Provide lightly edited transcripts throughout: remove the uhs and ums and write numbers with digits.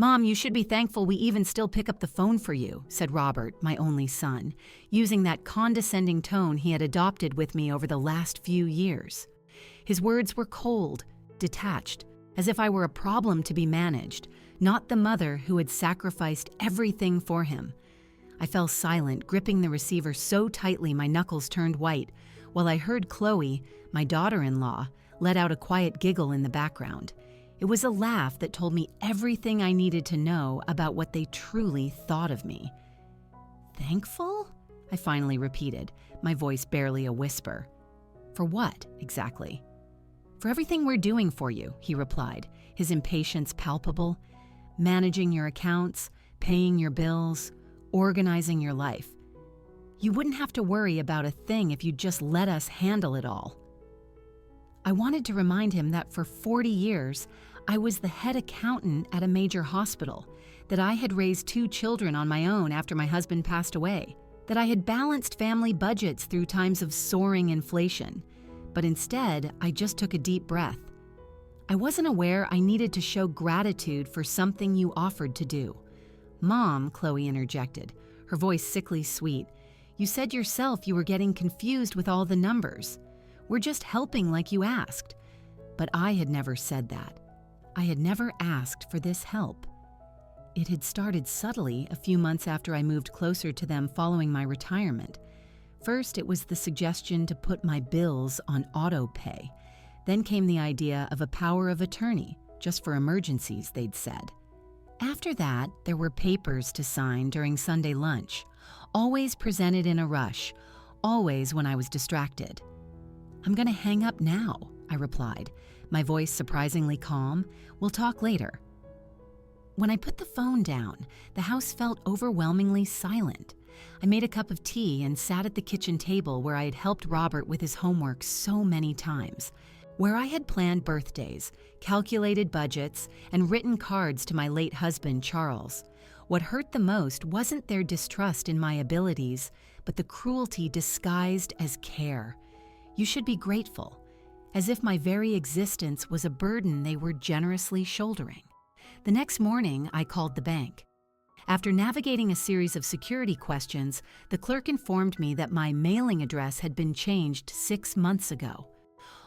"Mom, you should be thankful we even still pick up the phone for you," said Robert, my only son, using that condescending tone he had adopted with me over the last few years. His words were cold, detached, as if I were a problem to be managed, not the mother who had sacrificed everything for him. I fell silent, gripping the receiver so tightly my knuckles turned white, while I heard Chloe, my daughter-in-law, let out a quiet giggle in the background. It was a laugh that told me everything I needed to know about what they truly thought of me. "Thankful?" I finally repeated, my voice barely a whisper. "For what, exactly?" "For everything we're doing for you," he replied, his impatience palpable. "Managing your accounts, paying your bills, organizing your life. You wouldn't have to worry about a thing if you'd just let us handle it all." I wanted to remind him that for 40 years, I was the head accountant at a major hospital, that I had raised 2 children on my own after my husband passed away, that I had balanced family budgets through times of soaring inflation. But instead, I just took a deep breath. "I wasn't aware I needed to show gratitude for something you offered to do." "Mom," Chloe interjected, her voice sickly sweet, "you said yourself you were getting confused with all the numbers. We're just helping like you asked." But I had never said that. I had never asked for this help. It had started subtly a few months after I moved closer to them following my retirement. First, it was the suggestion to put my bills on auto pay. Then came the idea of a power of attorney, just for emergencies, they'd said. After that, there were papers to sign during Sunday lunch, always presented in a rush, always when I was distracted. "I'm going to hang up now," I replied, my voice surprisingly calm. "We'll talk later." When I put the phone down, the house felt overwhelmingly silent. I made a cup of tea and sat at the kitchen table where I had helped Robert with his homework so many times, where I had planned birthdays, calculated budgets, and written cards to my late husband, Charles. What hurt the most wasn't their distrust in my abilities, but the cruelty disguised as care. "You should be grateful," as if my very existence was a burden they were generously shouldering. The next morning, I called the bank. After navigating a series of security questions, the clerk informed me that my mailing address had been changed 6 months ago.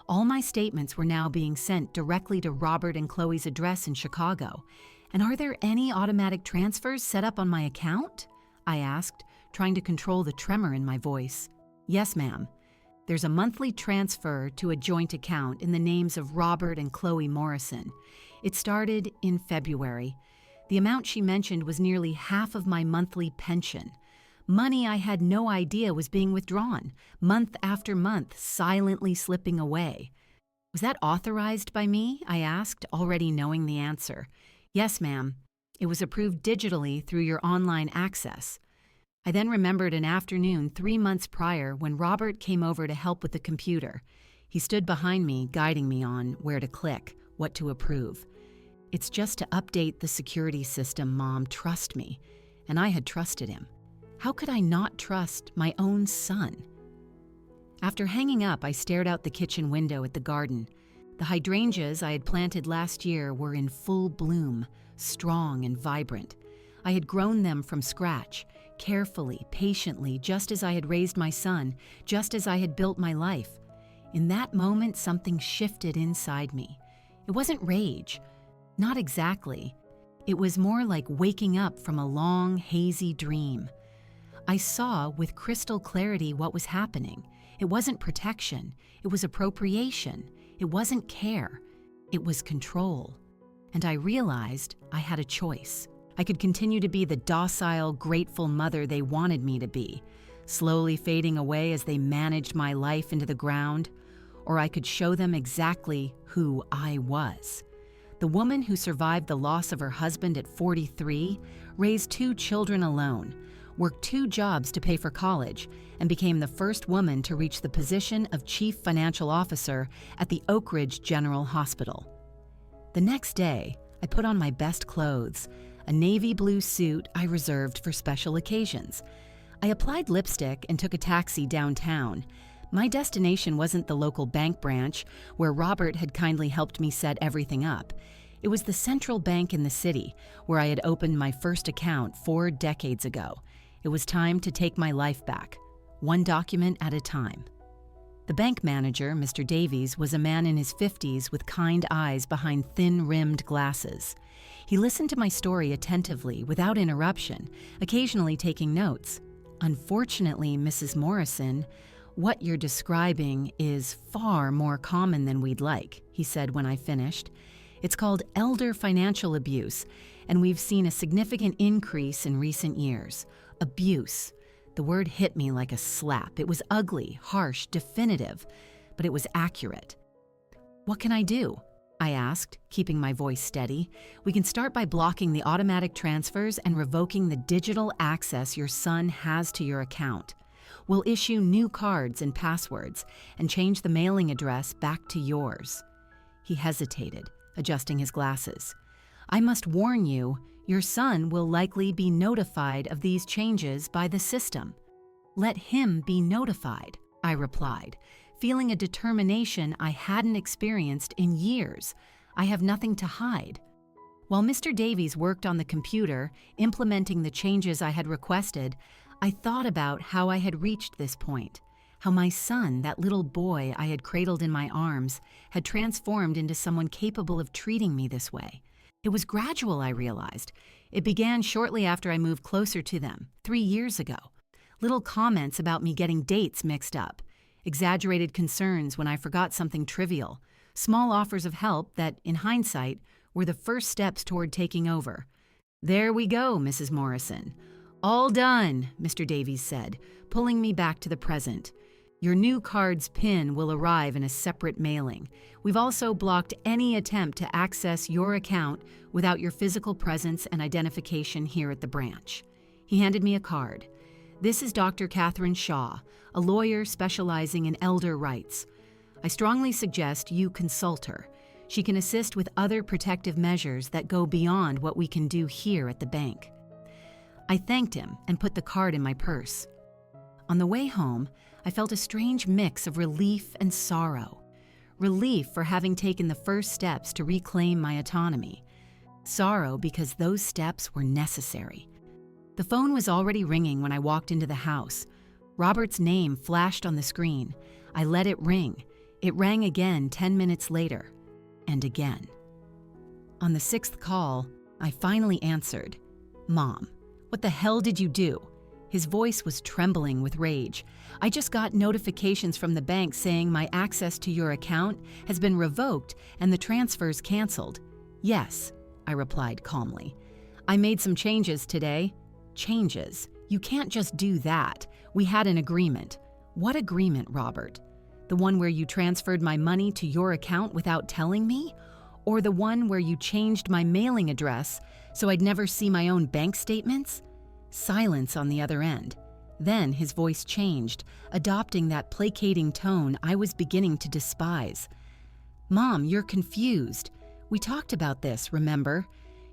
All my statements were now being sent directly to Robert and Chloe's address in Chicago. "And are there any automatic transfers set up on my account?" I asked, trying to control the tremor in my voice. "Yes, ma'am. There's a monthly transfer to a joint account in the names of Robert and Chloe Morrison. It started in February. The amount she mentioned was nearly half of my monthly pension. Money I had no idea was being withdrawn, month after month, silently slipping away. "Was that authorized by me?" I asked, already knowing the answer. "Yes, ma'am. It was approved digitally through your online access." I then remembered an afternoon 3 months prior when Robert came over to help with the computer. He stood behind me, guiding me on where to click, what to approve. "It's just to update the security system, Mom, trust me." And I had trusted him. How could I not trust my own son? After hanging up, I stared out the kitchen window at the garden. The hydrangeas I had planted last year were in full bloom, strong and vibrant. I had grown them from scratch, carefully, patiently, just as I had raised my son, just as I had built my life. In that moment, something shifted inside me. It wasn't rage. Not exactly. It was more like waking up from a long, hazy dream. I saw with crystal clarity what was happening. It wasn't protection. It was appropriation. It wasn't care. It was control. And I realized I had a choice. I could continue to be the docile, grateful mother they wanted me to be, slowly fading away as they managed my life into the ground, or I could show them exactly who I was. The woman who survived the loss of her husband at 43, raised 2 children alone, worked 2 jobs to pay for college, and became the first woman to reach the position of Chief Financial Officer at the Oak Ridge General Hospital. The next day, I put on my best clothes, a navy blue suit I reserved for special occasions. I applied lipstick and took a taxi downtown. My destination wasn't the local bank branch, where Robert had kindly helped me set everything up. It was the central bank in the city where I had opened my first account 4 decades ago. It was time to take my life back, one document at a time. The bank manager, Mr. Davies, was a man in his 50s with kind eyes behind thin-rimmed glasses. He listened to my story attentively, without interruption, occasionally taking notes. Unfortunately, Mrs. Morrison, what you're describing is far more common than we'd like, he said when I finished. It's called elder financial abuse, and we've seen a significant increase in recent years. Abuse. The word hit me like a slap. It was ugly, harsh, definitive, but it was accurate. What can I do? I asked, keeping my voice steady. We can start by blocking the automatic transfers and revoking the digital access your son has to your account. We'll issue new cards and passwords and change the mailing address back to yours. He hesitated, adjusting his glasses. I must warn you, your son will likely be notified of these changes by the system. Let him be notified, I replied, feeling a determination I hadn't experienced in years. I have nothing to hide. While Mr. Davies worked on the computer, implementing the changes I had requested, I thought about how I had reached this point, how my son, that little boy I had cradled in my arms, had transformed into someone capable of treating me this way. It was gradual, I realized. It began shortly after I moved closer to them, 3 years ago. Little comments about me getting dates mixed up, exaggerated concerns when I forgot something trivial, small offers of help that, in hindsight, were the first steps toward taking over. There we go, Mrs. Morrison. All done, Mr. Davies said, pulling me back to the present. Your new card's PIN will arrive in a separate mailing. We've also blocked any attempt to access your account without your physical presence and identification here at the branch. He handed me a card. This is Dr. Catherine Shaw, a lawyer specializing in elder rights. I strongly suggest you consult her. She can assist with other protective measures that go beyond what we can do here at the bank. I thanked him and put the card in my purse. On the way home, I felt a strange mix of relief and sorrow. Relief for having taken the first steps to reclaim my autonomy. Sorrow because those steps were necessary. The phone was already ringing when I walked into the house. Robert's name flashed on the screen. I let it ring. It rang again 10 minutes later, and again. On the 6th call, I finally answered. Mom, what the hell did you do? His voice was trembling with rage. I just got notifications from the bank saying my access to your account has been revoked and the transfers canceled. Yes, I replied calmly. I made some changes today. Changes? You can't just do that. We had an agreement. What agreement, Robert? The one where you transferred my money to your account without telling me? Or the one where you changed my mailing address so I'd never see my own bank statements? Silence on the other end. Then his voice changed, adopting that placating tone I was beginning to despise. Mom, you're confused. We talked about this, remember?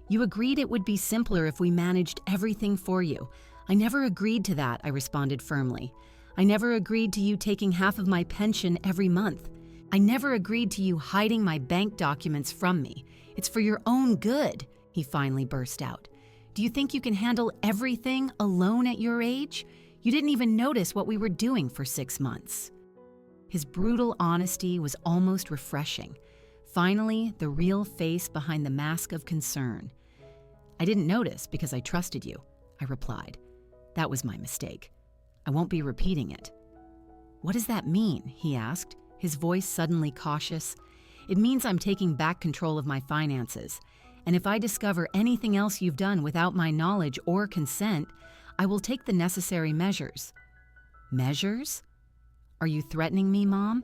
You agreed it would be simpler if we managed everything for you. I never agreed to that, I responded firmly. I never agreed to you taking half of my pension every month. I never agreed to you hiding my bank documents from me. It's for your own good, he finally burst out. Do you think you can handle everything alone at your age? You didn't even notice what we were doing for 6 months. His brutal honesty was almost refreshing. Finally, the real face behind the mask of concern. I didn't notice because I trusted you, I replied. That was my mistake. I won't be repeating it. What does that mean? He asked, his voice suddenly cautious. It means I'm taking back control of my finances. And if I discover anything else you've done without my knowledge or consent, I will take the necessary measures. Measures? Are you threatening me, Mom?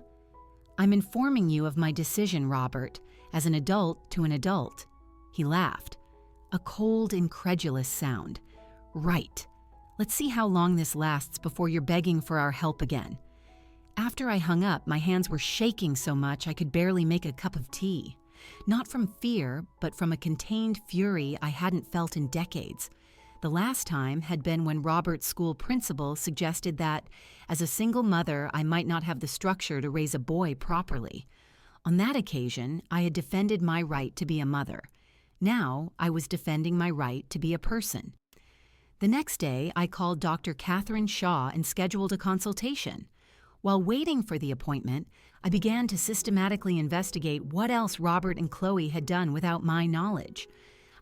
I'm informing you of my decision, Robert, as an adult to an adult. He laughed. A cold, incredulous sound. Right. Let's see how long this lasts before you're begging for our help again. After I hung up, my hands were shaking so much I could barely make a cup of tea. Not from fear, but from a contained fury I hadn't felt in decades. The last time had been when Robert's school principal suggested that, as a single mother, I might not have the structure to raise a boy properly. On that occasion, I had defended my right to be a mother, Now I was defending my right to be a person. The next day, I called Dr. Catherine Shaw and scheduled a consultation. While waiting for the appointment, I began to systematically investigate what else Robert and Chloe had done without my knowledge.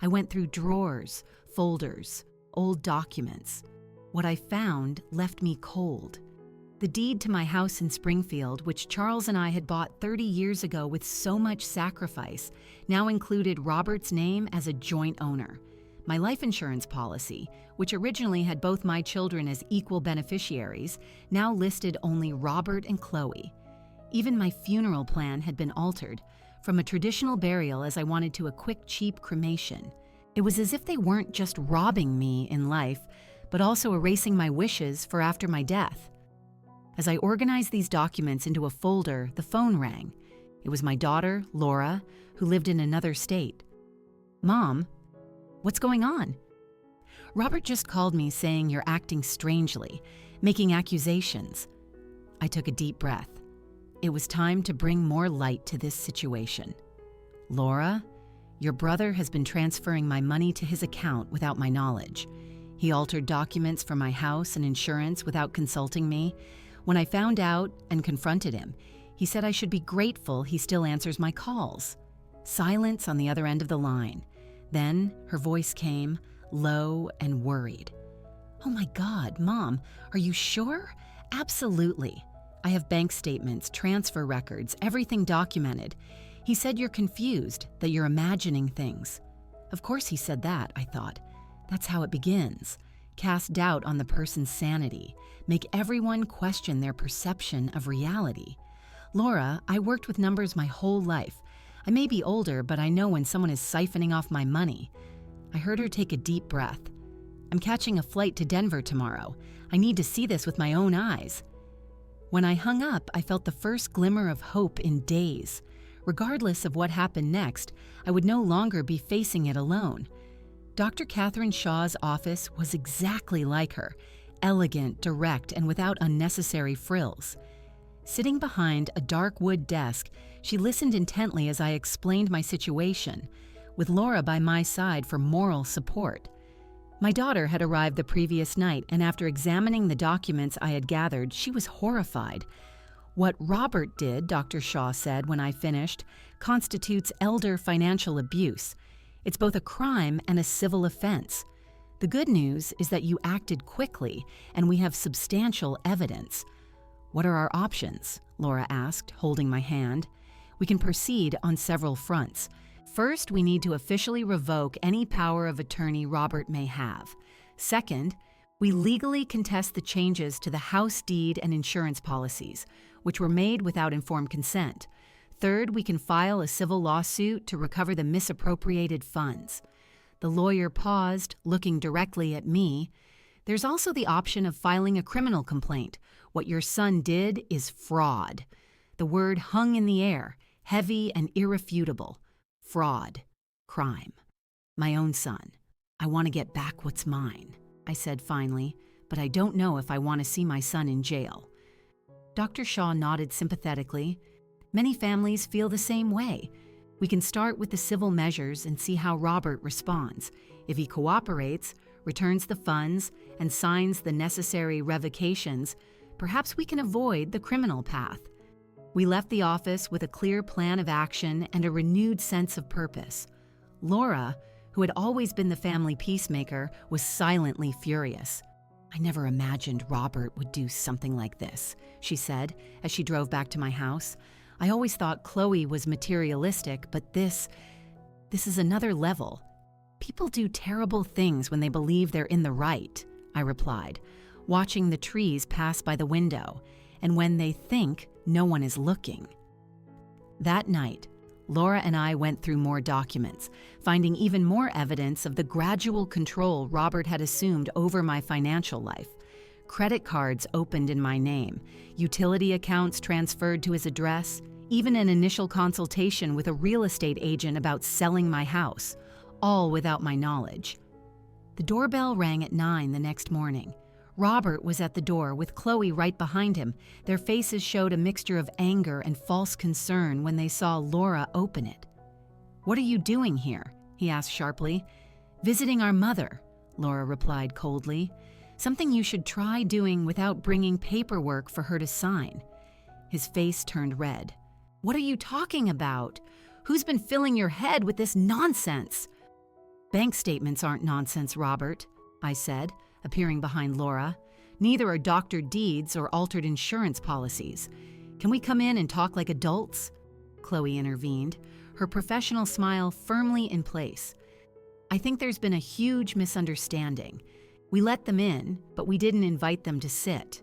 I went through drawers, folders, old documents. What I found left me cold. The deed to my house in Springfield, which Charles and I had bought 30 years ago with so much sacrifice, now included Robert's name as a joint owner. My life insurance policy, which originally had both my children as equal beneficiaries, now listed only Robert and Chloe. Even my funeral plan had been altered, from a traditional burial as I wanted to a quick, cheap cremation. It was as if they weren't just robbing me in life, but also erasing my wishes for after my death. As I organized these documents into a folder, the phone rang. It was my daughter, Laura, who lived in another state. "Mom, what's going on?" "Robert just called me saying you're acting strangely, making accusations." I took a deep breath. It was time to bring more light to this situation. "Laura, your brother has been transferring my money to his account without my knowledge. He altered documents for my house and insurance without consulting me. When I found out and confronted him, he said I should be grateful he still answers my calls." Silence on the other end of the line. Then her voice came, low and worried. "Oh my God, Mom, are you sure?" "Absolutely. I have bank statements, transfer records, everything documented. He said you're confused, that you're imagining things." Of course he said that, I thought. That's how it begins. Cast doubt on the person's sanity. Make everyone question their perception of reality. "Laura, I worked with numbers my whole life. I may be older, but I know when someone is siphoning off my money." I heard her take a deep breath. "I'm catching a flight to Denver tomorrow. I need to see this with my own eyes." When I hung up, I felt the first glimmer of hope in days. Regardless of what happened next, I would no longer be facing it alone. Dr. Catherine Shaw's office was exactly like her, elegant, direct, and without unnecessary frills. Sitting behind a dark wood desk, she listened intently as I explained my situation, with Laura by my side for moral support. My daughter had arrived the previous night, and after examining the documents I had gathered, she was horrified. "What Robert did," Dr. Shaw said when I finished, "constitutes elder financial abuse. It's both a crime and a civil offense. The good news is that you acted quickly, and we have substantial evidence." "What are our options?" Laura asked, holding my hand. "We can proceed on several fronts. First, we need to officially revoke any power of attorney Robert may have. Second, we legally contest the changes to the house deed and insurance policies, which were made without informed consent. Third, we can file a civil lawsuit to recover the misappropriated funds." The lawyer paused, looking directly at me. "There's also the option of filing a criminal complaint. What your son did is fraud." The word hung in the air, heavy and irrefutable. Fraud. Crime. My own son. "I want to get back what's mine," I said finally, "but I don't know if I want to see my son in jail." Dr. Shaw nodded sympathetically. "Many families feel the same way. We can start with the civil measures and see how Robert responds. If he cooperates, returns the funds, and signs the necessary revocations, perhaps we can avoid the criminal path." We left the office with a clear plan of action and a renewed sense of purpose. Laura, who had always been the family peacemaker, was silently furious. "I never imagined Robert would do something like this," she said as she drove back to my house. "I always thought Chloe was materialistic, but this is another level. People do terrible things when they believe they're in the right," I replied, watching the trees pass by the window, "and when they think no one is looking." That night, Laura and I went through more documents, finding even more evidence of the gradual control Robert had assumed over my financial life. Credit cards opened in my name, utility accounts transferred to his address, even an initial consultation with a real estate agent about selling my house, all without my knowledge. The doorbell rang at 9 the next morning. Robert was at the door with Chloe right behind him. Their faces showed a mixture of anger and false concern when they saw Laura open it. "What are you doing here?" he asked sharply. Visiting our mother, Laura replied coldly. Something you should try doing without bringing paperwork for her to sign. His face turned red. What are you talking about? Who's been filling your head with this nonsense? Bank statements aren't nonsense, Robert, I said, appearing behind Laura. Neither are doctored deeds or altered insurance policies. Can we come in and talk like adults? Chloe intervened, her professional smile firmly in place. I think there's been a huge misunderstanding. We let them in, but we didn't invite them to sit.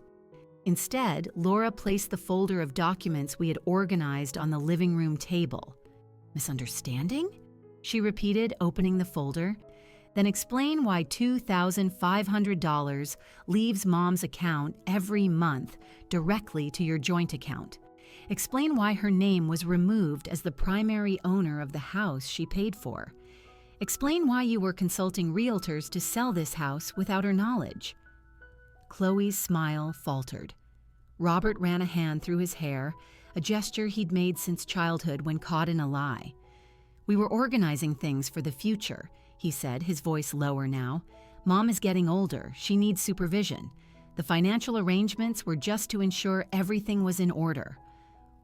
Instead, Laura placed the folder of documents we had organized on the living room table. Misunderstanding? She repeated, opening the folder. Then explain why $2,500 leaves Mom's account every month directly to your joint account. Explain why her name was removed as the primary owner of the house she paid for. Explain why you were consulting realtors to sell this house without her knowledge. Chloe's smile faltered. Robert ran a hand through his hair, a gesture he'd made since childhood when caught in a lie. We were organizing things for the future, he said, his voice lower now. Mom is getting older. She needs supervision. The financial arrangements were just to ensure everything was in order.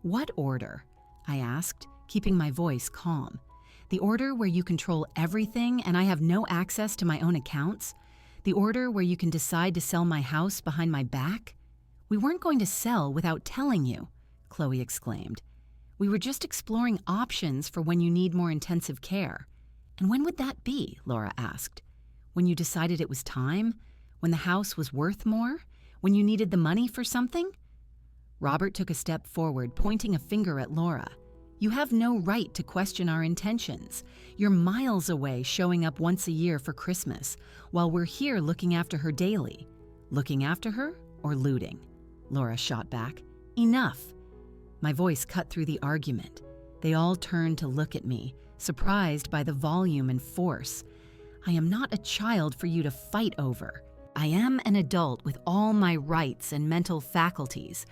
What order? I asked, keeping my voice calm. The order where you control everything and I have no access to my own accounts? The order where you can decide to sell my house behind my back? We weren't going to sell without telling you, Chloe exclaimed. We were just exploring options for when you need more intensive care. And when would that be? Laura asked. When you decided it was time? When the house was worth more? When you needed the money for something? Robert took a step forward, pointing a finger at Laura. You have no right to question our intentions. You're miles away showing up once a year for Christmas, while we're here looking after her daily. Looking after her or looting? Laura shot back. Enough. My voice cut through the argument. They all turned to look at me, surprised by the volume and force. I am not a child for you to fight over. I am an adult with all my rights and mental faculties,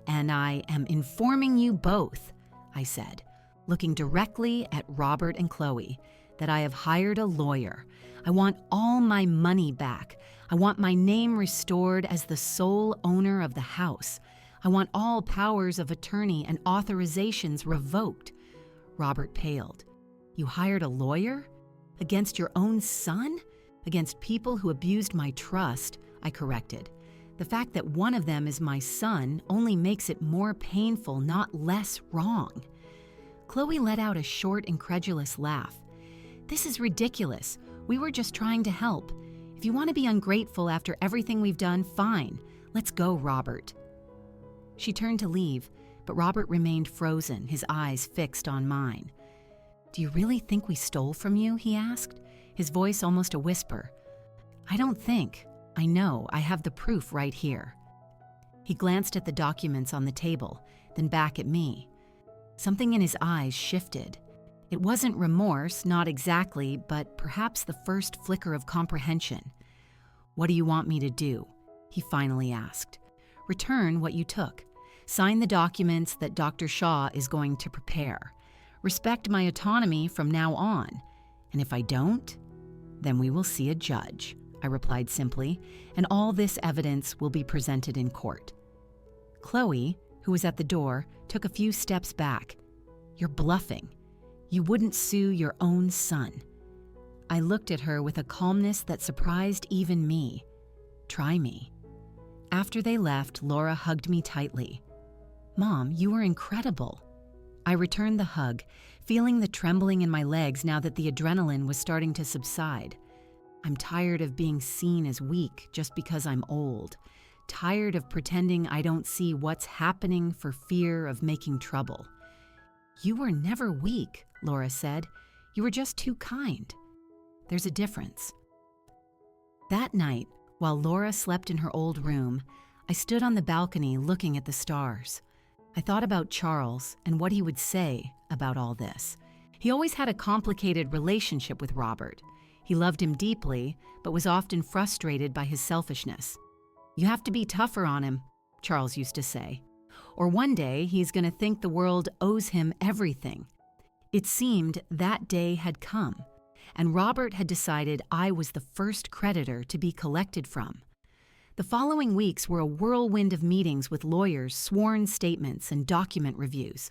and I am informing you both, I said, looking directly at Robert and Chloe, that I have hired a lawyer. I want all my money back. I want my name restored as the sole owner of the house. I want all powers of attorney and authorizations revoked. Robert paled. You hired a lawyer? Against your own son? Against people who abused my trust, I corrected. The fact that one of them is my son only makes it more painful, not less wrong. Chloe let out a short, incredulous laugh. This is ridiculous. We were just trying to help. If you want to be ungrateful after everything we've done, fine. Let's go, Robert. She turned to leave, but Robert remained frozen, his eyes fixed on mine. Do you really think we stole from you? He asked, his voice almost a whisper. I don't think. I know. I have the proof right here. He glanced at the documents on the table, then back at me. Something in his eyes shifted. It wasn't remorse, not exactly, but perhaps the first flicker of comprehension. What do you want me to do? He finally asked. Return what you took. Sign the documents that Dr. Shaw is going to prepare. Respect my autonomy from now on. And if I don't, then we will see a judge, I replied simply, and all this evidence will be presented in court. Chloe, who was at the door, took a few steps back. You're bluffing. You wouldn't sue your own son. I looked at her with a calmness that surprised even me. Try me. After they left, Laura hugged me tightly. Mom, you were incredible. I returned the hug, feeling the trembling in my legs now that the adrenaline was starting to subside. I'm tired of being seen as weak just because I'm old. Tired of pretending I don't see what's happening for fear of making trouble. You were never weak, Laura said. You were just too kind. There's a difference. That night, while Laura slept in her old room, I stood on the balcony looking at the stars. I thought about Charles and what he would say about all this. He always had a complicated relationship with Robert. He loved him deeply, but was often frustrated by his selfishness. You have to be tougher on him, Charles used to say. Or one day he's going to think the world owes him everything. It seemed that day had come. and Robert had decided I was the first creditor to be collected from. The following weeks were a whirlwind of meetings with lawyers, sworn statements, and document reviews.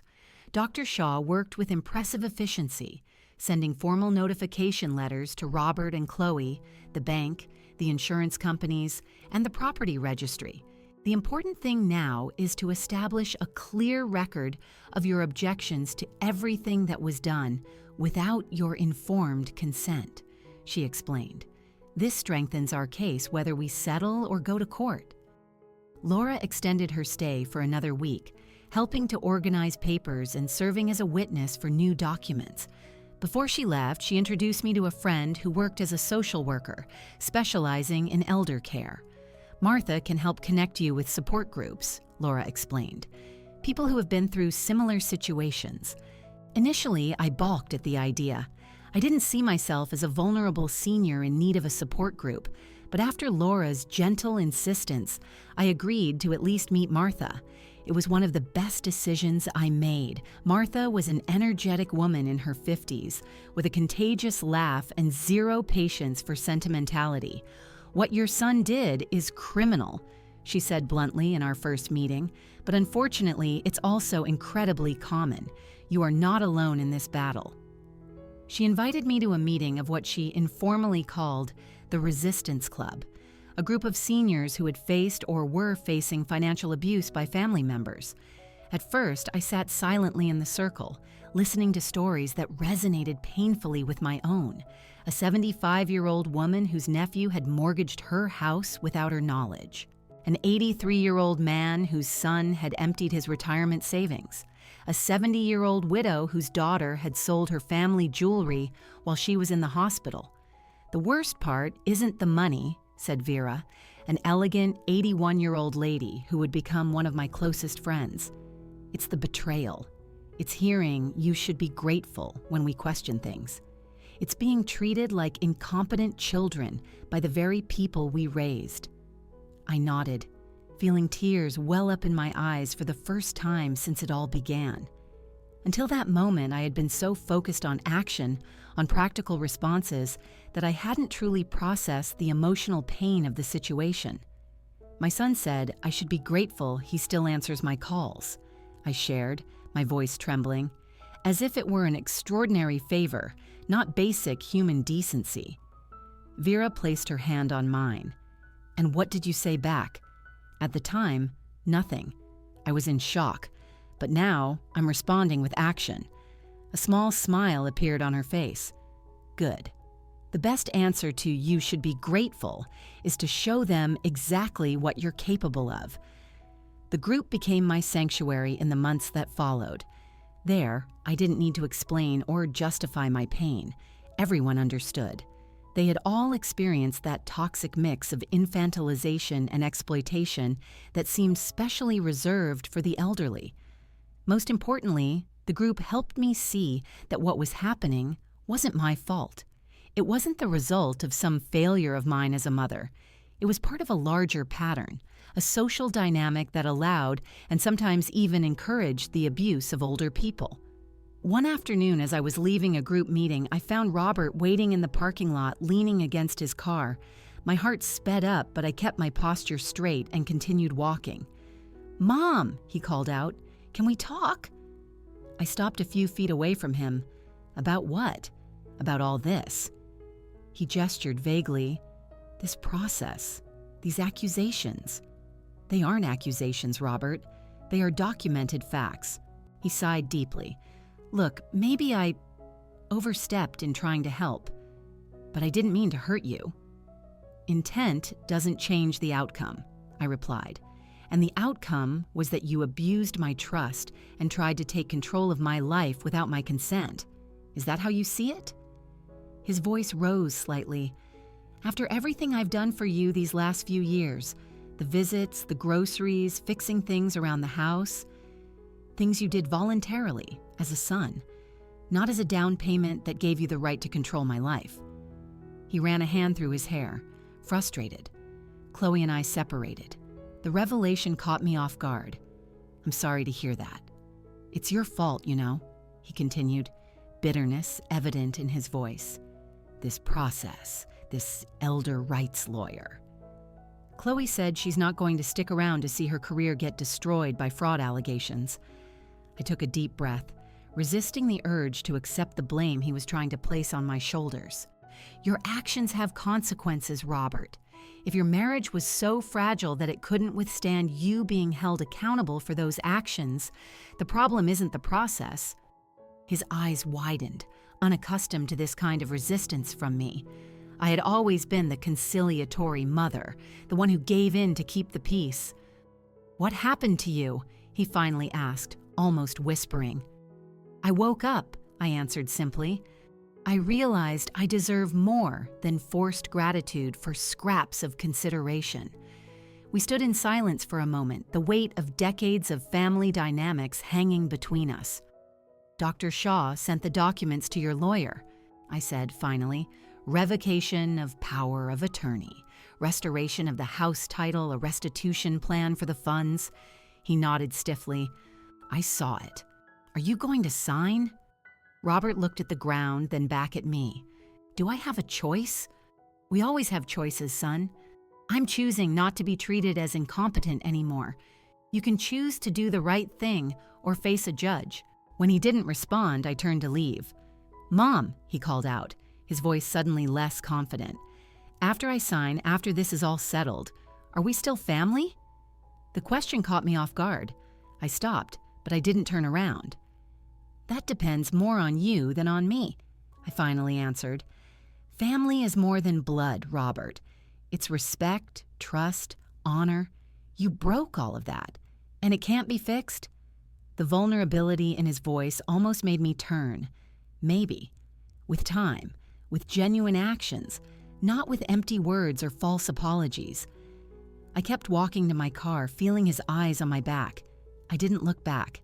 Dr. Shaw worked with impressive efficiency, sending formal notification letters to Robert and Chloe, the bank, the insurance companies, and the property registry. The important thing now is to establish a clear record of your objections to everything that was done without your informed consent, she explained. This strengthens our case whether we settle or go to court. Laura extended her stay for another week, helping to organize papers and serving as a witness for new documents. Before she left, she introduced me to a friend who worked as a social worker, specializing in elder care. Martha can help connect you with support groups, Laura explained. People who have been through similar situations. Initially, I balked at the idea. I didn't see myself as a vulnerable senior in need of a support group, but after Laura's gentle insistence, I agreed to at least meet Martha. It was one of the best decisions I made. Martha was an energetic woman in her 50s, with a contagious laugh and zero patience for sentimentality. "What your son did is criminal," she said bluntly in our first meeting, "but unfortunately, it's also incredibly common. You are not alone in this battle." She invited me to a meeting of what she informally called the Resistance Club, a group of seniors who had faced or were facing financial abuse by family members. At first, I sat silently in the circle, listening to stories that resonated painfully with my own. A 75-year-old woman whose nephew had mortgaged her house without her knowledge. An 83-year-old man whose son had emptied his retirement savings. A 70-year-old widow whose daughter had sold her family jewelry while she was in the hospital. "The worst part isn't the money," said Vera, an elegant 81-year-old lady who would become one of my closest friends. "It's the betrayal. It's hearing you should be grateful when we question things. It's being treated like incompetent children by the very people we raised." I nodded, feeling tears well up in my eyes for the first time since it all began. Until that moment, I had been so focused on action, on practical responses, that I hadn't truly processed the emotional pain of the situation. My son said I should be grateful he still answers my calls, I shared, my voice trembling, as if it were an extraordinary favor, not basic human decency. Vera placed her hand on mine. "And what did you say back?" At the time, nothing. I was in shock, but now I'm responding with action. A small smile appeared on her face. "Good. The best answer to 'you should be grateful' is to show them exactly what you're capable of." The group became my sanctuary in the months that followed. There, I didn't need to explain or justify my pain. Everyone understood. They had all experienced that toxic mix of infantilization and exploitation that seemed specially reserved for the elderly. Most importantly, the group helped me see that what was happening wasn't my fault. It wasn't the result of some failure of mine as a mother. It was part of a larger pattern, a social dynamic that allowed and sometimes even encouraged the abuse of older people. One afternoon, as I was leaving a group meeting, I found Robert waiting in the parking lot, leaning against his car. My heart sped up, but I kept my posture straight and continued walking. "Mom," he called out, "can we talk?" I stopped a few feet away from him. "About what?" "About all this." He gestured vaguely. "This process, these accusations." "They aren't accusations, Robert. They are documented facts." He sighed deeply. "Look, maybe I overstepped in trying to help, but I didn't mean to hurt you." "Intent doesn't change the outcome," I replied. "And the outcome was that you abused my trust and tried to take control of my life without my consent. Is that how you see it?" His voice rose slightly. "After everything I've done for you these last few years, the visits, the groceries, fixing things around the house, things you did voluntarily, as a son, not as a down payment that gave you the right to control my life." He ran a hand through his hair, frustrated. Chloe and I separated. The revelation caught me off guard. "I'm sorry to hear that. It's your fault, you know," he continued, bitterness evident in his voice. this process, this elder rights lawyer. Chloe said she's not going to stick around to see her career get destroyed by fraud allegations. I took a deep breath, resisting the urge to accept the blame he was trying to place on my shoulders. Your actions have consequences, Robert. If your marriage was so fragile that it couldn't withstand you being held accountable for those actions, the problem isn't the process. His eyes widened, unaccustomed to this kind of resistance from me. I had always been the conciliatory mother, the one who gave in to keep the peace. "What happened to you?" he finally asked, almost whispering. "I woke up," I answered simply. I realized I deserve more than forced gratitude for scraps of consideration. We stood in silence for a moment, the weight of decades of family dynamics hanging between us. "Dr. Shaw sent the documents to your lawyer," I said finally. "Revocation of power of attorney, restoration of the house title, a restitution plan for the funds." He nodded stiffly. "I saw it. Are you going to sign?" Robert looked at the ground, then back at me. "Do I have a choice?" "We always have choices, son. I'm choosing not to be treated as incompetent anymore. You can choose to do the right thing or face a judge." When he didn't respond, I turned to leave. "Mom," he called out, his voice suddenly less confident. "After I sign, after this is all settled, are we still family?" The question caught me off guard. I stopped, but I didn't turn around. "That depends more on you than on me," I finally answered. "Family is more than blood, Robert. It's respect, trust, honor. You broke all of that, and it can't be fixed." The vulnerability in his voice almost made me turn. Maybe. With time, with genuine actions, not with empty words or false apologies. I kept walking to my car, feeling his eyes on my back. I didn't look back.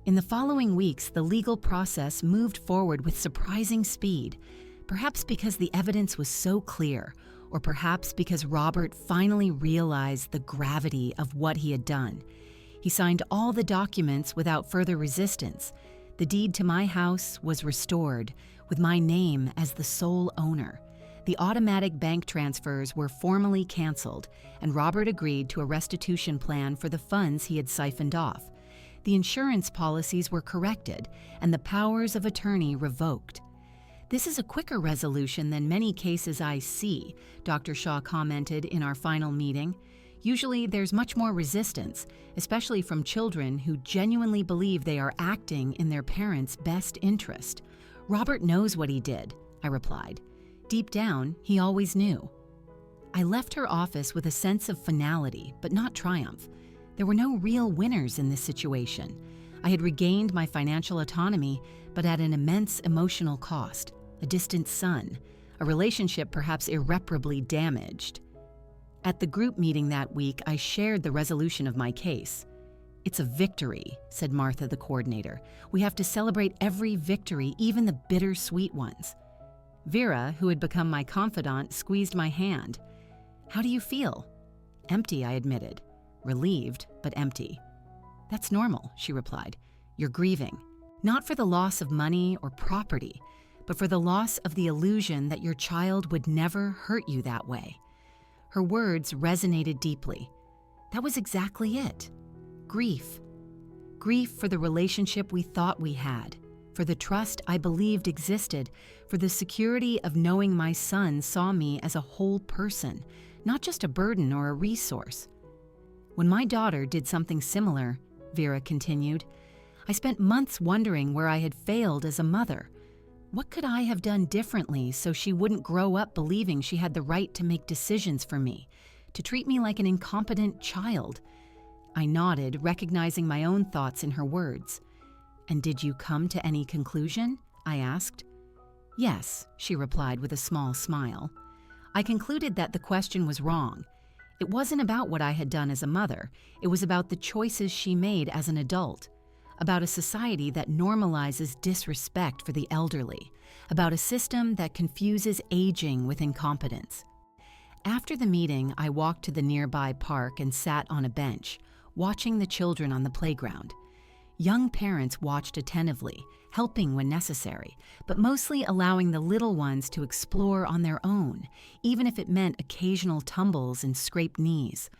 In the following weeks, the legal process moved forward with surprising speed, perhaps because the evidence was so clear, or perhaps because Robert finally realized the gravity of what he had done. He signed all the documents without further resistance. The deed to my house was restored, with my name as the sole owner. The automatic bank transfers were formally canceled, and Robert agreed to a restitution plan for the funds he had siphoned off. The insurance policies were corrected, and the powers of attorney revoked. "This is a quicker resolution than many cases I see," Dr. Shaw commented in our final meeting. "Usually there's much more resistance, especially from children who genuinely believe they are acting in their parents' best interest." "Robert knows what he did," I replied. Deep down, he always knew. I left her office with a sense of finality, but not triumph. There were no real winners in this situation. I had regained my financial autonomy, but at an immense emotional cost. A distant son, a relationship perhaps irreparably damaged. At the group meeting that week, I shared the resolution of my case. "It's a victory," said Martha, the coordinator. "We have to celebrate every victory, even the bittersweet ones." Vera, who had become my confidant, squeezed my hand. "How do you feel?" "Empty," I admitted. Relieved, but empty. "That's normal," she replied. "You're grieving, not for the loss of money or property, but for the loss of the illusion that your child would never hurt you that way." Her words resonated deeply. That was exactly it. Grief. Grief for the relationship we thought we had, for the trust I believed existed, for the security of knowing my son saw me as a whole person, not just a burden or a resource. "When my daughter did something similar," Vera continued, "I spent months wondering where I had failed as a mother. What could I have done differently so she wouldn't grow up believing she had the right to make decisions for me, to treat me like an incompetent child?" I nodded, recognizing my own thoughts in her words. "And did you come to any conclusion?" I asked. "Yes," she replied with a small smile. I concluded that the question was wrong. It wasn't about what I had done as a mother. It was about the choices she made as an adult. About a society that normalizes disrespect for the elderly, about a system that confuses aging with incompetence. After the meeting, I walked to the nearby park and sat on a bench, watching the children on the playground. Young parents watched attentively, helping when necessary, but mostly allowing the little ones to explore on their own, even if it meant occasional tumbles and scraped knees.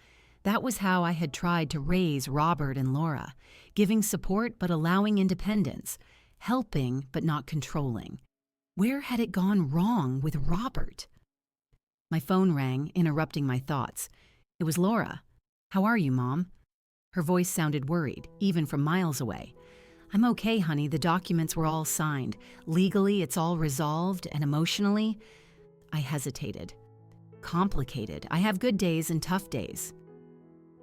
That was how I had tried to raise Robert and Laura, giving support but allowing independence, helping but not controlling. Where had it gone wrong with Robert? My phone rang, interrupting my thoughts. It was Laura. "How are you, Mom?" Her voice sounded worried, even from miles away. "I'm okay, honey. The documents were all signed. Legally, it's all resolved, and emotionally..." I hesitated. "Complicated. I have good days and tough days."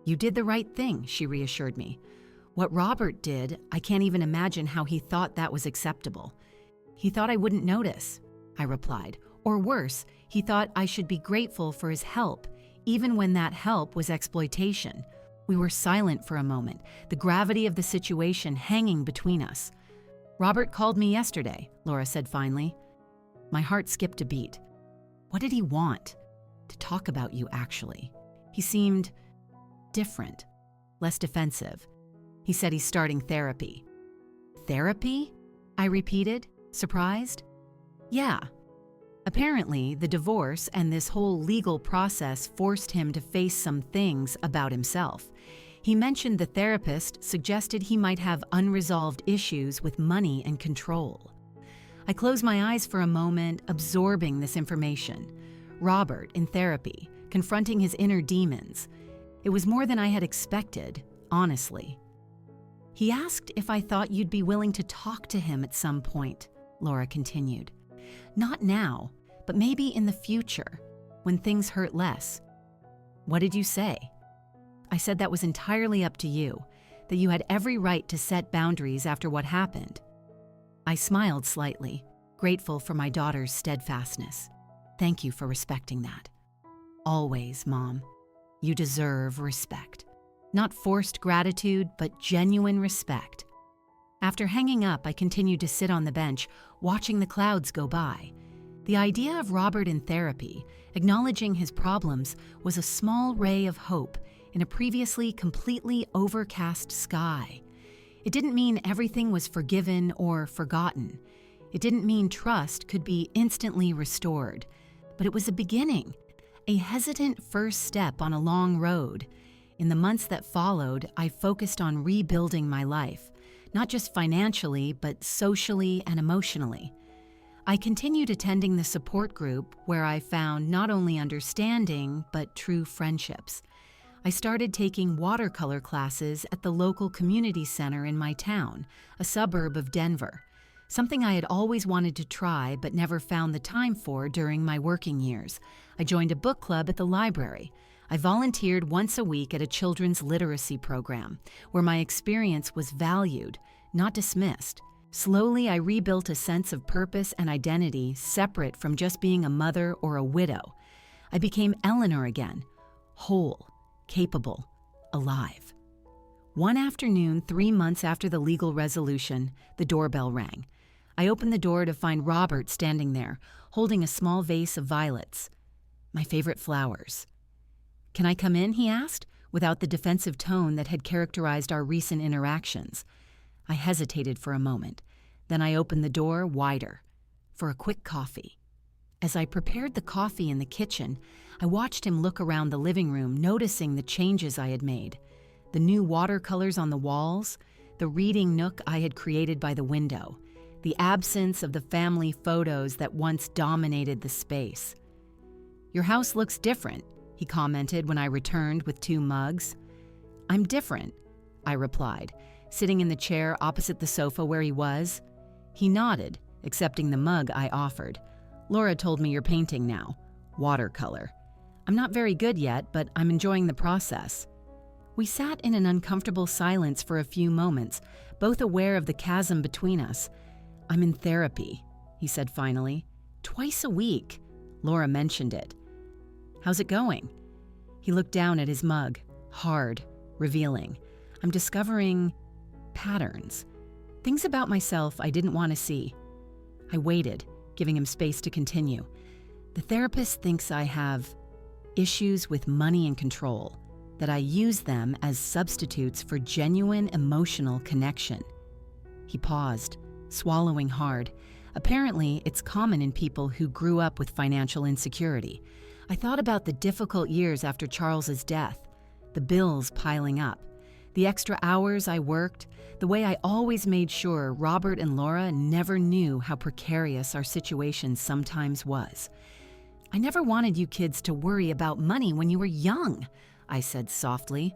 "You did the right thing," she reassured me. "What Robert did, I can't even imagine how he thought that was acceptable." "He thought I wouldn't notice," I replied. "Or worse, he thought I should be grateful for his help, even when that help was exploitation." We were silent for a moment, the gravity of the situation hanging between us. "Robert called me yesterday," Laura said finally. My heart skipped a beat. What did he want? To talk about you, actually. He seemed different, less defensive. He said he's starting therapy. "Therapy?" I repeated, surprised. "Yeah. Apparently, the divorce and this whole legal process forced him to face some things about himself. He mentioned the therapist suggested he might have unresolved issues with money and control." I closed my eyes for a moment, absorbing this information. Robert in therapy, confronting his inner demons. It was more than I had expected, honestly. "He asked if I thought you'd be willing to talk to him at some point," Laura continued. "Not now, but maybe in the future, when things hurt less." "What did you say?" "I said that was entirely up to you, that you had every right to set boundaries after what happened." I smiled slightly, grateful for my daughter's steadfastness. "Thank you for respecting that." "Always, Mom. You deserve respect. Not forced gratitude, but genuine respect." After hanging up, I continued to sit on the bench, watching the clouds go by. The idea of Robert in therapy, acknowledging his problems, was a small ray of hope in a previously completely overcast sky. It didn't mean everything was forgiven or forgotten. It didn't mean trust could be instantly restored. But it was a beginning, a hesitant first step on a long road. In the months that followed, I focused on rebuilding my life, not just financially, but socially and emotionally. I continued attending the support group where I found not only understanding, but true friendships. I started taking watercolor classes at the local community center in my town, a suburb of Denver, something I had always wanted to try but never found the time for during my working years. I joined a book club at the library. I volunteered once a week at a children's literacy program, where my experience was valued, not dismissed. Slowly, I rebuilt a sense of purpose and identity separate from just being a mother or a widow. I became Eleanor again, whole, capable, alive. One afternoon, 3 months after the legal resolution, the doorbell rang. I opened the door to find Robert standing there, holding a small vase of violets, my favorite flowers. "Can I come in?" he asked, without the defensive tone that had characterized our recent interactions. I hesitated for a moment. Then I opened the door wider, for a quick coffee. As I prepared the coffee in the kitchen, I watched him look around the living room, noticing the changes I had made. The new watercolors on the walls, the reading nook I had created by the window, the absence of the family photos that once dominated the space. "Your house looks different," he commented when I returned with 2 mugs. "I'm different," I replied, sitting in the chair opposite the sofa where he was. He nodded, accepting the mug I offered. "Laura told me you're painting now. Watercolor. I'm not very good yet, but I'm enjoying the process." We sat in an uncomfortable silence for a few moments, both aware of the chasm between us. "I'm in therapy," he said finally. "Twice a week." Laura mentioned it. "How's it going?" He looked down at his mug, hard, revealing. "I'm discovering patterns. Things about myself I didn't want to see." I waited, giving him space to continue. "The therapist thinks I have issues with money and control. that I use them as substitutes for genuine emotional connection. He paused, swallowing hard. Apparently, it's common in people who grew up with financial insecurity. I thought about the difficult years after Charles's death, the bills piling up, the extra hours I worked, the way I always made sure Robert and Laura never knew how precarious our situation sometimes was. I never wanted you kids to worry about money when you were young, I said softly.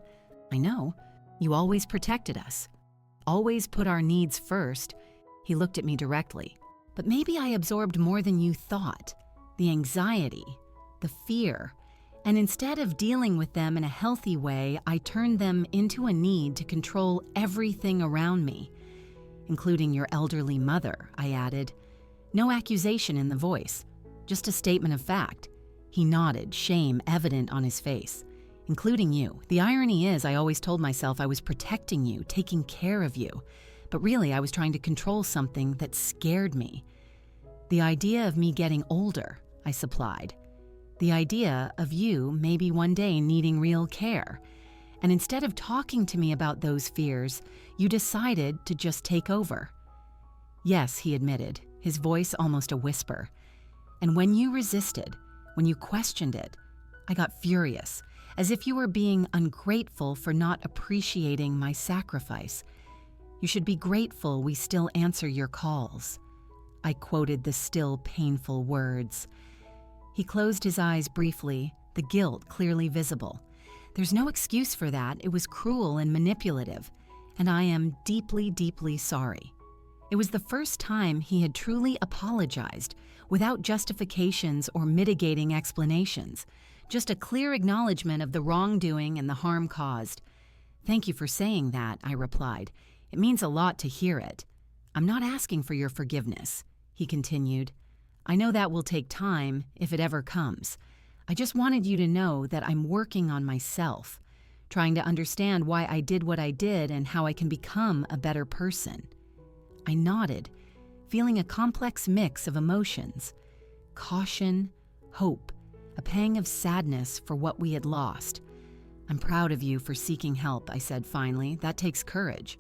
I know. You always protected us. Always put our needs first. He looked at me directly. But maybe I absorbed more than you thought. The anxiety, the fear. And instead of dealing with them in a healthy way, I turned them into a need to control everything around me, including your elderly mother, I added. No accusation in the voice, just a statement of fact. He nodded, shame evident on his face. Including you. The irony is, I always told myself I was protecting you, taking care of you. But really, I was trying to control something that scared me. The idea of me getting older, I supplied. The idea of you maybe one day needing real care. And instead of talking to me about those fears, you decided to just take over. Yes, he admitted, his voice almost a whisper. And when you resisted, when you questioned it, I got furious, as if you were being ungrateful for not appreciating my sacrifice. You should be grateful we still answer your calls. I quoted the still painful words. He closed his eyes briefly, the guilt clearly visible. There's no excuse for that. It was cruel and manipulative, and I am deeply, deeply sorry. It was the first time he had truly apologized, without justifications or mitigating explanations. Just a clear acknowledgement of the wrongdoing and the harm caused. Thank you for saying that, I replied. It means a lot to hear it. I'm not asking for your forgiveness, he continued. I know that will take time, if it ever comes. I just wanted you to know that I'm working on myself, trying to understand why I did what I did and how I can become a better person. I nodded, feeling a complex mix of emotions. Caution, hope, a pang of sadness for what we had lost. I'm proud of you for seeking help, I said finally. That takes courage.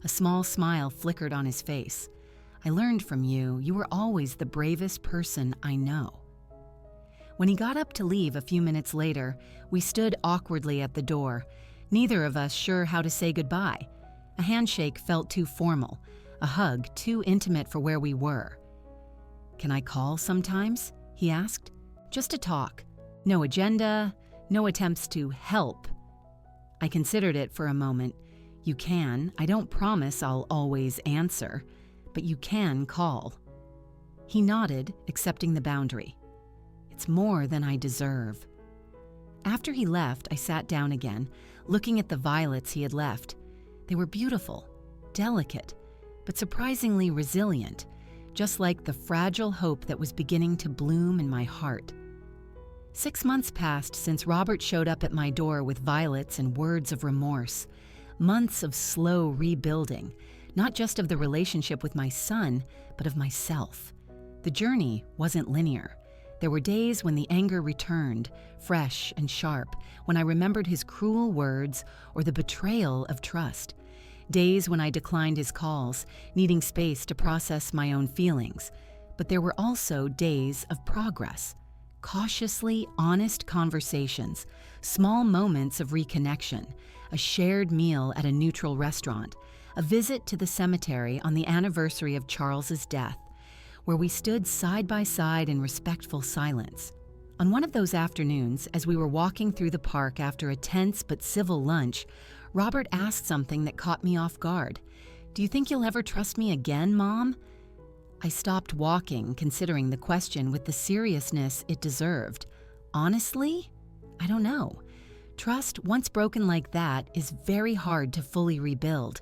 A small smile flickered on his face. I learned from you. You were always the bravest person I know. When he got up to leave a few minutes later, we stood awkwardly at the door, neither of us sure how to say goodbye. A handshake felt too formal, a hug too intimate for where we were. Can I call sometimes? He asked. Just to talk. No agenda, no attempts to help. I considered it for a moment. You can. I don't promise I'll always answer, but you can call. He nodded, accepting the boundary. It's more than I deserve. After he left, I sat down again, looking at the violets he had left. They were beautiful, delicate, but surprisingly resilient, just like the fragile hope that was beginning to bloom in my heart. 6 months passed since Robert showed up at my door with violets and words of remorse. Months of slow rebuilding, not just of the relationship with my son, but of myself. The journey wasn't linear. There were days when the anger returned, fresh and sharp, when I remembered his cruel words or the betrayal of trust. Days when I declined his calls, needing space to process my own feelings. But there were also days of progress. Cautiously honest conversations, small moments of reconnection, a shared meal at a neutral restaurant, a visit to the cemetery on the anniversary of Charles's death, where we stood side by side in respectful silence. On one of those afternoons, as we were walking through the park after a tense but civil lunch, Robert asked something that caught me off guard. "Do you think you'll ever trust me again, Mom?" I stopped walking, considering the question with the seriousness it deserved. Honestly, I don't know. Trust, once broken like that, is very hard to fully rebuild.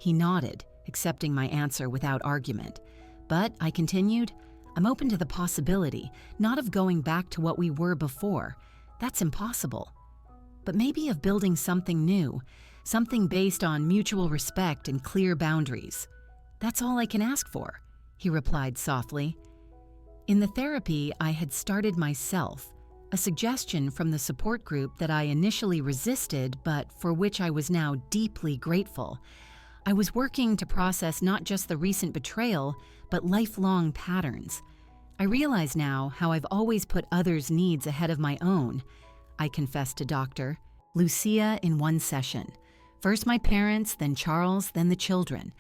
He nodded, accepting my answer without argument. But, I continued, I'm open to the possibility, not of going back to what we were before. That's impossible. But maybe of building something new, something based on mutual respect and clear boundaries. That's all I can ask for, he replied softly. In the therapy I had started myself, a suggestion from the support group that I initially resisted, but for which I was now deeply grateful. I was working to process not just the recent betrayal, but lifelong patterns. I realize now how I've always put others' needs ahead of my own. I confessed to Dr. Lucia in one session. First my parents, then Charles, then the children.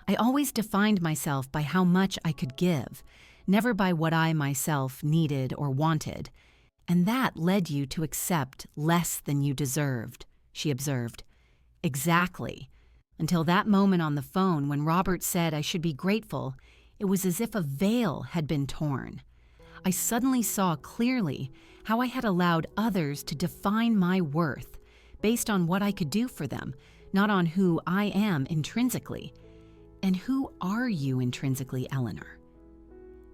I always defined myself by how much I could give, never by what I myself needed or wanted. And that led you to accept less than you deserved, she observed. Exactly. Until that moment on the phone when Robert said I should be grateful, it was as if a veil had been torn. I suddenly saw clearly how I had allowed others to define my worth based on what I could do for them, not on who I am intrinsically. And who are you intrinsically, Eleanor?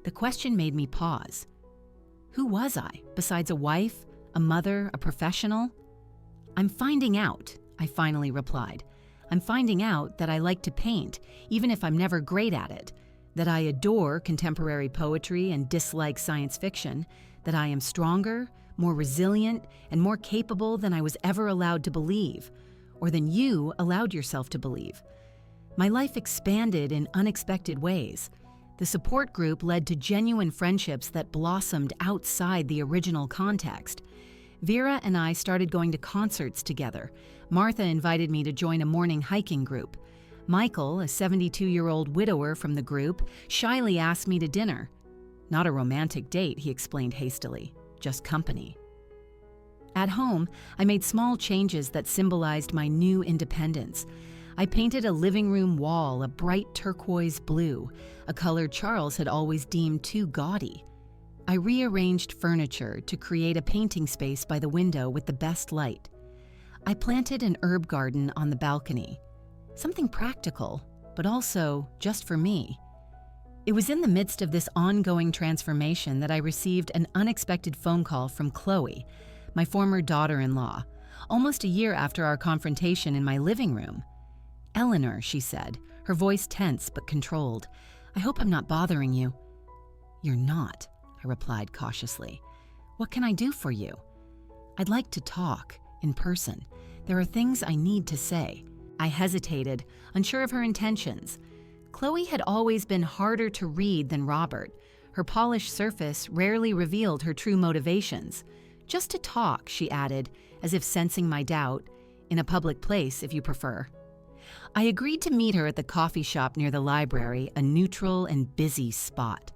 The question made me pause. Who was I, besides a wife, a mother, a professional? I'm finding out, I finally replied. I'm finding out that I like to paint, even if I'm never great at it, that I adore contemporary poetry and dislike science fiction, that I am stronger, more resilient, and more capable than I was ever allowed to believe, or than you allowed yourself to believe. My life expanded in unexpected ways. The support group led to genuine friendships that blossomed outside the original context. Vera and I started going to concerts together. Martha invited me to join a morning hiking group. Michael, a 72-year-old widower from the group, shyly asked me to dinner. Not a romantic date, he explained hastily, just company. At home, I made small changes that symbolized my new independence. I painted a living room wall a bright turquoise blue, a color Charles had always deemed too gaudy. I rearranged furniture to create a painting space by the window with the best light. I planted an herb garden on the balcony. Something practical, but also just for me. It was in the midst of this ongoing transformation that I received an unexpected phone call from Chloe, my former daughter-in-law, almost a year after our confrontation in my living room. "Eleanor," she said, her voice tense but controlled, "I hope I'm not bothering you." "You're not," I replied cautiously. "What can I do for you?" "I'd like to talk, in person. There are things I need to say." I hesitated, unsure of her intentions. Chloe had always been harder to read than Robert. Her polished surface rarely revealed her true motivations. "Just to talk," she added, as if sensing my doubt. "In a public place, if you prefer." I agreed to meet her at the coffee shop near the library, a neutral and busy spot.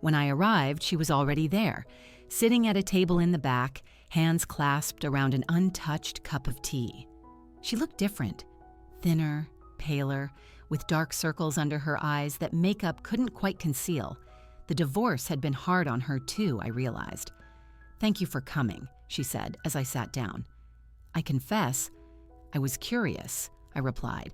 When I arrived, she was already there, sitting at a table in the back, hands clasped around an untouched cup of tea. She looked different, thinner, paler, with dark circles under her eyes that makeup couldn't quite conceal. The divorce had been hard on her too, I realized. "Thank you for coming," she said as I sat down. "I confess, I was curious," I replied.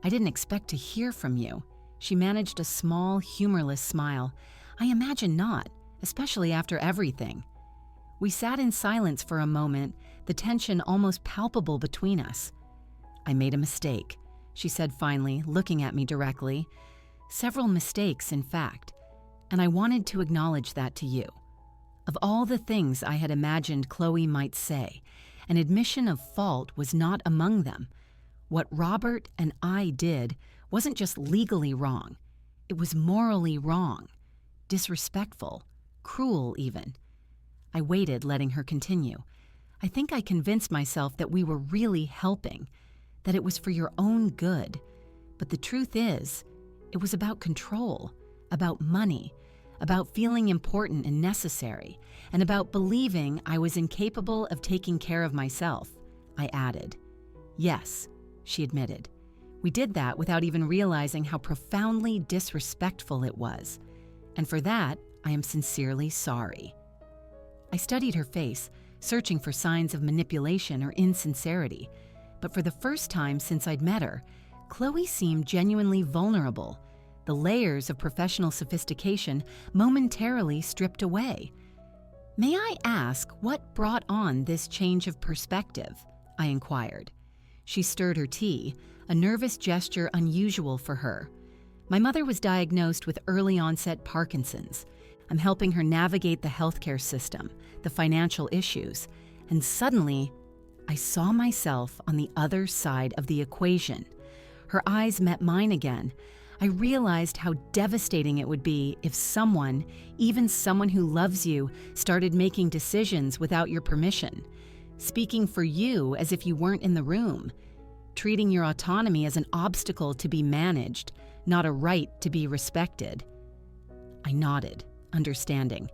"I didn't expect to hear from you." She managed a small, humorless smile. "I imagine not, especially after everything." We sat in silence for a moment, the tension almost palpable between us. "I made a mistake," she said finally, looking at me directly. "Several mistakes, in fact, and I wanted to acknowledge that to you." Of all the things I had imagined Chloe might say, an admission of fault was not among them. What Robert and I did wasn't just legally wrong. It was morally wrong, disrespectful, cruel even. I waited, letting her continue. "I think I convinced myself that we were really helping, that it was for your own good. But the truth is, it was about control, about money, about feeling important and necessary, and about believing I was incapable of taking care of myself," I added. "Yes," she admitted. "We did that without even realizing how profoundly disrespectful it was. And for that, I am sincerely sorry." I studied her face, searching for signs of manipulation or insincerity. But for the first time since I'd met her, Chloe seemed genuinely vulnerable, the layers of professional sophistication momentarily stripped away. "May I ask what brought on this change of perspective?" I inquired. She stirred her tea, a nervous gesture unusual for her. "My mother was diagnosed with early-onset Parkinson's. I'm helping her navigate the healthcare system, the financial issues, and suddenly, I saw myself on the other side of the equation. Her eyes met mine again. I realized how devastating it would be if someone, even someone who loves you, started making decisions without your permission, speaking for you as if you weren't in the room, treating your autonomy as an obstacle to be managed, not a right to be respected. I nodded, understanding.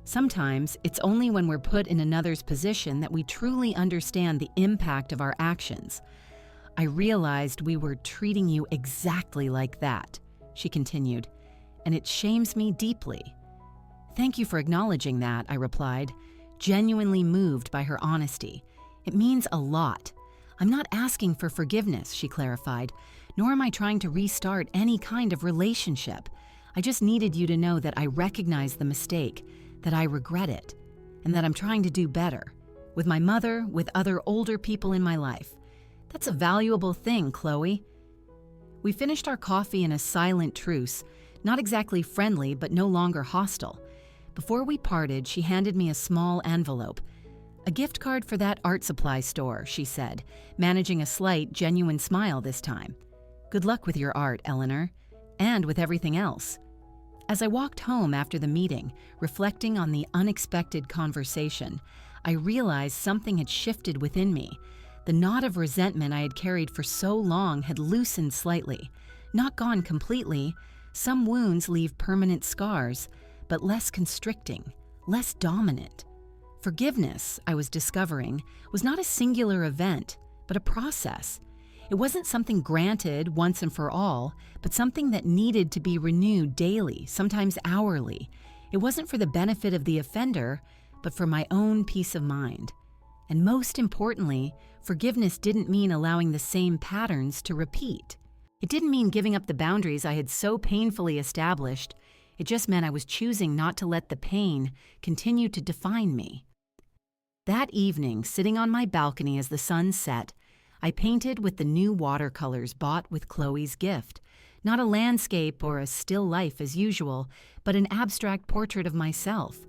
Sometimes it's only when we're put in another's position that we truly understand the impact of our actions. I realized we were treating you exactly like that, she continued, and it shames me deeply. Thank you for acknowledging that, I replied, genuinely moved by her honesty. It means a lot. I'm not asking for forgiveness, she clarified, nor am I trying to restart any kind of relationship. I just needed you to know that I recognize the mistake, that I regret it, and that I'm trying to do better. With my mother, with other older people in my life. That's a valuable thing, Chloe. We finished our coffee in a silent truce, not exactly friendly, but no longer hostile. Before we parted, she handed me a small envelope. A gift card for that art supply store, she said, managing a slight, genuine smile this time. Good luck with your art, Eleanor, and with everything else. As I walked home after the meeting, reflecting on the unexpected conversation, I realized something had shifted within me. The knot of resentment I had carried for so long had loosened slightly, not gone completely. Some wounds leave permanent scars, but less constricting, less dominant. Forgiveness, I was discovering, was not a singular event, but a process. It wasn't something granted once and for all, but something that needed to be renewed daily, sometimes hourly. It wasn't for the benefit of the offender, but for my own peace of mind. And most importantly, forgiveness didn't mean allowing the same patterns to repeat. It didn't mean giving up the boundaries I had so painfully established. It just meant I was choosing not to let the pain continue to define me. That evening, sitting on my balcony as the sun set, I painted with the new watercolors bought with Chloe's gift. Not a landscape or a still life as usual, but an abstract portrait of myself.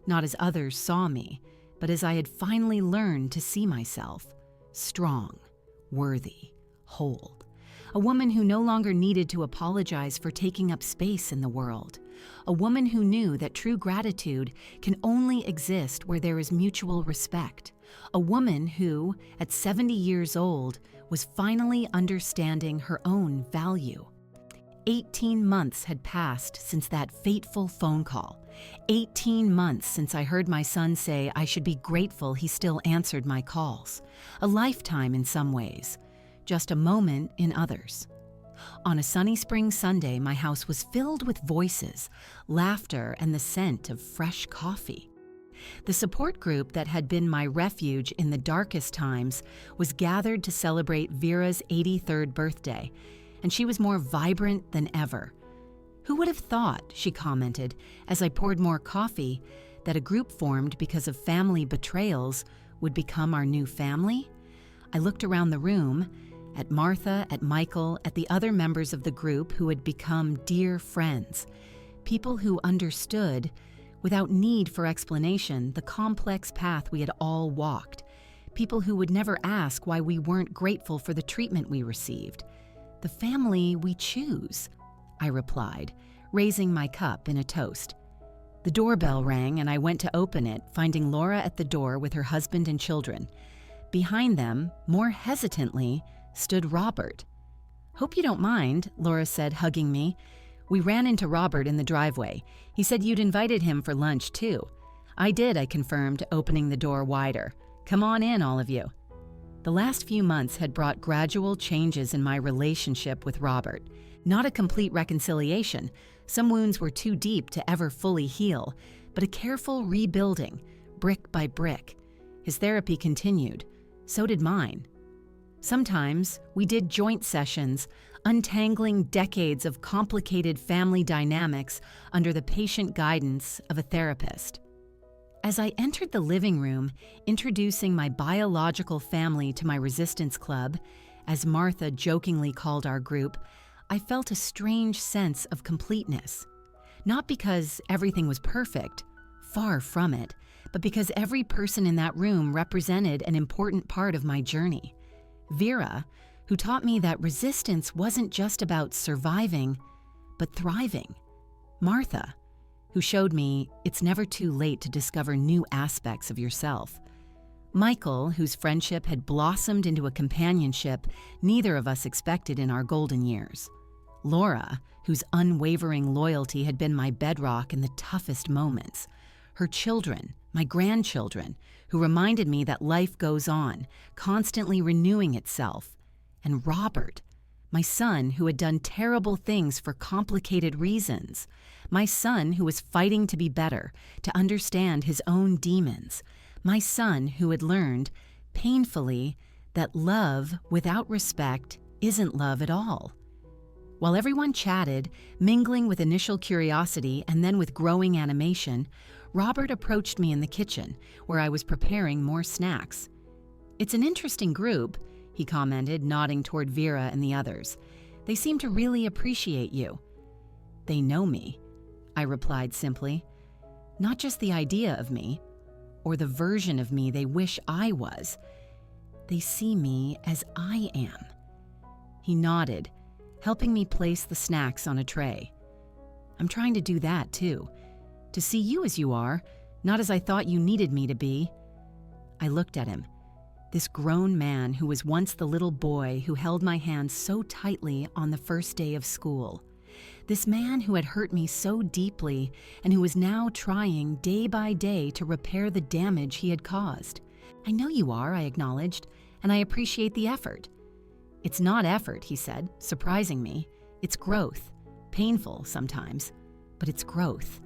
Not as others saw me, but as I had finally learned to see myself. Strong, worthy, whole. A woman who no longer needed to apologize for taking up space in the world. A woman who knew that true gratitude can only exist where there is mutual respect. A woman who, at 70 years old, was finally understanding her own value. 18 months had passed since that fateful phone call. 18 months since I heard my son say I should be grateful he still answered my calls. A lifetime in some ways, just a moment in others. On a sunny spring Sunday, my house was filled with voices, laughter, and the scent of fresh coffee. The support group that had been my refuge in the darkest times was gathered to celebrate Vera's 83rd birthday, and she was more vibrant than ever. Who would have thought, she commented, as I poured more coffee, that a group formed because of family betrayals would become our new family? I looked around the room, at Martha, at Michael, at the other members of the group who had become dear friends, people who understood, without need for explanation, the complex path we had all walked, people who would never ask why we weren't grateful for the treatment we received. The family we choose, I replied, raising my cup in a toast. The doorbell rang and I went to open it, finding Laura at the door with her husband and children. Behind them, more hesitantly, stood Robert. "Hope you don't mind," Laura said, hugging me. "We ran into Robert in the driveway. He said you'd invited him for lunch, too." "I did," I confirmed, opening the door wider. "Come on in, all of you." The last few months had brought gradual changes in my relationship with Robert. Not a complete reconciliation. Some wounds were too deep to ever fully heal, but a careful rebuilding, brick by brick. His therapy continued. So did mine. Sometimes we did joint sessions, untangling decades of complicated family dynamics under the patient guidance of a therapist. As I entered the living room, introducing my biological family to my resistance club, as Martha jokingly called our group, I felt a strange sense of completeness. Not because everything was perfect, far from it, but because every person in that room represented an important part of my journey. Vera, who taught me that resistance wasn't just about surviving, but thriving. Martha, who showed me it's never too late to discover new aspects of yourself. Michael, whose friendship had blossomed into a companionship neither of us expected in our golden years. Laura, whose unwavering loyalty had been my bedrock in the toughest moments. Her children, my grandchildren, who reminded me that life goes on, constantly renewing itself. And Robert, my son who had done terrible things for complicated reasons. My son who was fighting to be better, to understand his own demons. My son who had learned, painfully, that love without respect isn't love at all. While everyone chatted, mingling with initial curiosity and then with growing animation, Robert approached me in the kitchen, where I was preparing more snacks. "It's an interesting group," he commented, nodding toward Vera and the others. "They seem to really appreciate you." "They know me," I replied simply. "Not just the idea of me, or the version of me they wish I was. They see me as I am." He nodded, helping me place the snacks on a tray. "I'm trying to do that too. To see you as you are, not as I thought you needed me to be." I looked at him, this grown man who was once the little boy who held my hand so tightly on the first day of school. This man who had hurt me so deeply and who was now trying day by day to repair the damage he had caused. "I know you are," I acknowledged, "and I appreciate the effort." "It's not effort," he said, surprising me. "It's growth. Painful sometimes, but it's growth."